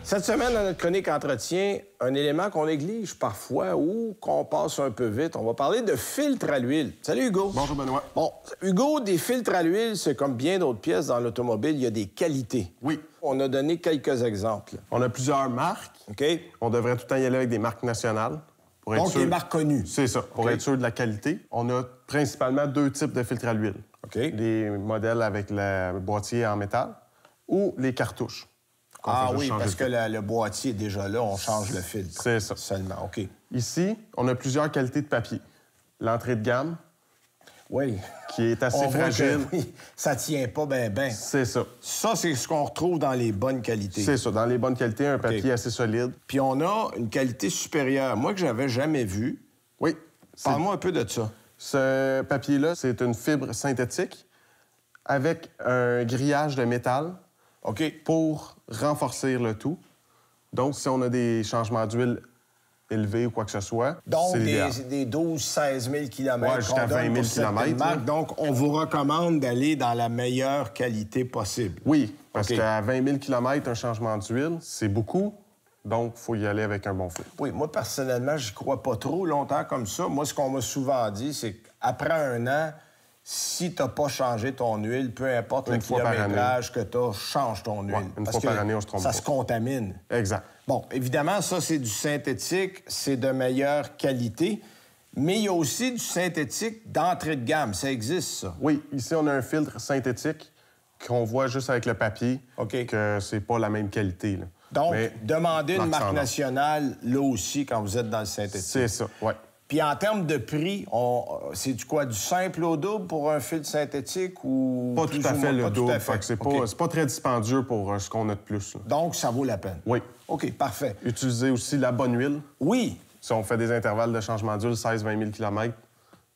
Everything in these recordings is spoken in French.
Cette semaine, dans notre chronique entretien, un élément qu'on néglige parfois ou qu'on passe un peu vite. On va parler de filtres à l'huile. Salut, Hugo. Bonjour, Benoît. Bon, Hugo, des filtres à l'huile, c'est comme bien d'autres pièces dans l'automobile, il y a des qualités. Oui. On a donné quelques exemples. On a plusieurs marques. OK? On devrait tout le temps y aller avec des marques nationales. Pour être Donc, sûr... des marques connues. C'est ça, pour être sûr de la qualité. On a principalement deux types de filtres à l'huile. OK. Les modèles avec le boîtier en métal ou les cartouches. Ah oui, parce que le boîtier est déjà là, on change le filtre. C'est ça. Seulement, OK. Ici, on a plusieurs qualités de papier. L'entrée de gamme, oui. qui est assez fragile. Oui, ça tient pas bien, bien. C'est ça. Ça, c'est ce qu'on retrouve dans les bonnes qualités. C'est ça, dans les bonnes qualités, un papier assez solide. Puis on a une qualité supérieure, moi, que j'avais jamais vue. Oui. Parle-moi un peu de ça. Ce papier-là, c'est une fibre synthétique avec un grillage de métal. OK. Pour renforcer le tout. Donc, si on a des changements d'huile élevés ou quoi que ce soit, donc, c'est des 12-16 000 km. Ouais, jusqu'à 20 000 km. Donc, on vous recommande d'aller dans la meilleure qualité possible. Oui, parce qu'à 20 000 km, un changement d'huile, c'est beaucoup. Donc, il faut y aller avec un bon filtre. Oui, moi, personnellement, j'y crois pas trop longtemps comme ça. Moi, ce qu'on m'a souvent dit, c'est qu'après un an, si tu n'as pas changé ton huile, peu importe le kilométrage que tu as, change ton huile. Ouais, une fois par année, on se trompe pas. Ça se contamine. Exact. Bon, évidemment, ça, c'est du synthétique, c'est de meilleure qualité, mais il y a aussi du synthétique d'entrée de gamme. Ça existe, ça? Oui, ici, on a un filtre synthétique qu'on voit juste avec le papier, que c'est pas la même qualité. Là. Donc, demandez une marque nationale, là aussi, quand vous êtes dans le synthétique. C'est ça, oui. Puis en termes de prix, c'est du quoi? Du simple au double pour un filtre synthétique ou... Pas tout à fait le double. C'est pas très dispendieux pour ce qu'on a de plus. Là. Donc, ça vaut la peine? Oui. OK, parfait. Utiliser aussi la bonne huile. Oui. Si on fait des intervalles de changement d'huile, 16-20 000 km,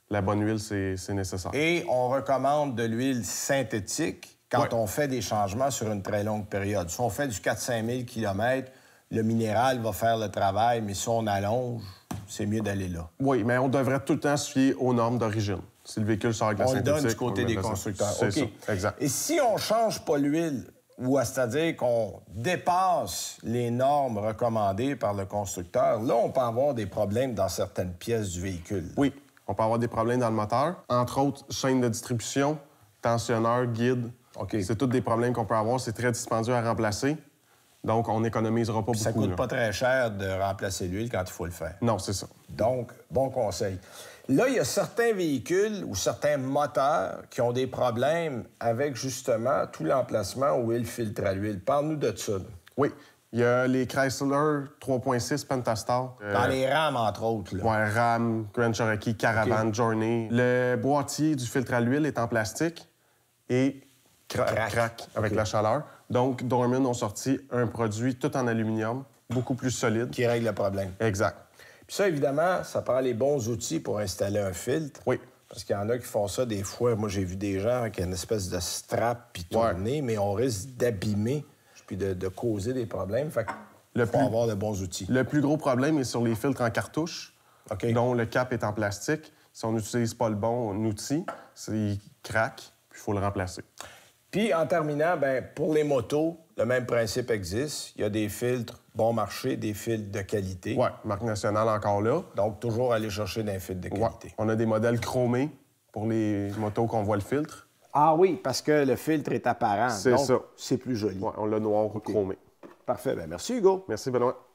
la bonne huile, c'est nécessaire. Et on recommande de l'huile synthétique quand on fait des changements sur une très longue période. Si on fait du 4-5 000 km, le minéral va faire le travail, mais si on allonge, c'est mieux d'aller là. Oui, mais on devrait tout le temps se fier aux normes d'origine. Si le véhicule sort avec la synthétique... On le donne du côté des constructeurs. C'est ça, exact. Et si on ne change pas l'huile, c'est-à-dire qu'on dépasse les normes recommandées par le constructeur, là, on peut avoir des problèmes dans certaines pièces du véhicule. Oui, on peut avoir des problèmes dans le moteur. Entre autres, chaîne de distribution, tensionneur, guide. C'est tous des problèmes qu'on peut avoir. C'est très dispendieux à remplacer. Donc, on n'économisera pas beaucoup. Ça coûte pas très cher de remplacer l'huile quand il faut le faire. Non, c'est ça. Donc, bon conseil. Là, il y a certains véhicules ou certains moteurs qui ont des problèmes avec, justement, tout l'emplacement où est le filtre à l'huile. Parle-nous de ça. Oui. Il y a les Chrysler 3.6 Pentastar. Dans les Ram, entre autres. Là. Ouais, Ram, Grand Cherokee, Caravan, Journey. Le boîtier du filtre à l'huile est en plastique et craque avec la chaleur. Donc, Dorman ont sorti un produit tout en aluminium, beaucoup plus solide. Qui règle le problème. Exact. Puis ça, évidemment, ça prend les bons outils pour installer un filtre. Oui. Parce qu'il y en a qui font ça des fois. Moi, j'ai vu des gens avec une espèce de strap puis tourner, mais on risque d'abîmer puis de causer des problèmes. Fait qu'il faut avoir de bons outils. Le plus gros problème est sur les filtres en cartouche, dont le cap est en plastique. Si on n'utilise pas le bon outil, il craque, puis il faut le remplacer. Puis, en terminant, pour les motos, le même principe existe. Il y a des filtres bon marché, des filtres de qualité. Oui, marque nationale encore là. Donc, toujours aller chercher des filtres de qualité. Ouais. On a des modèles chromés pour les motos qu'on voit le filtre. Ah oui, parce que le filtre est apparent. C'est ça. C'est plus joli. Oui, on l'a noir chromé. Parfait. Merci, Hugo. Merci, Benoît.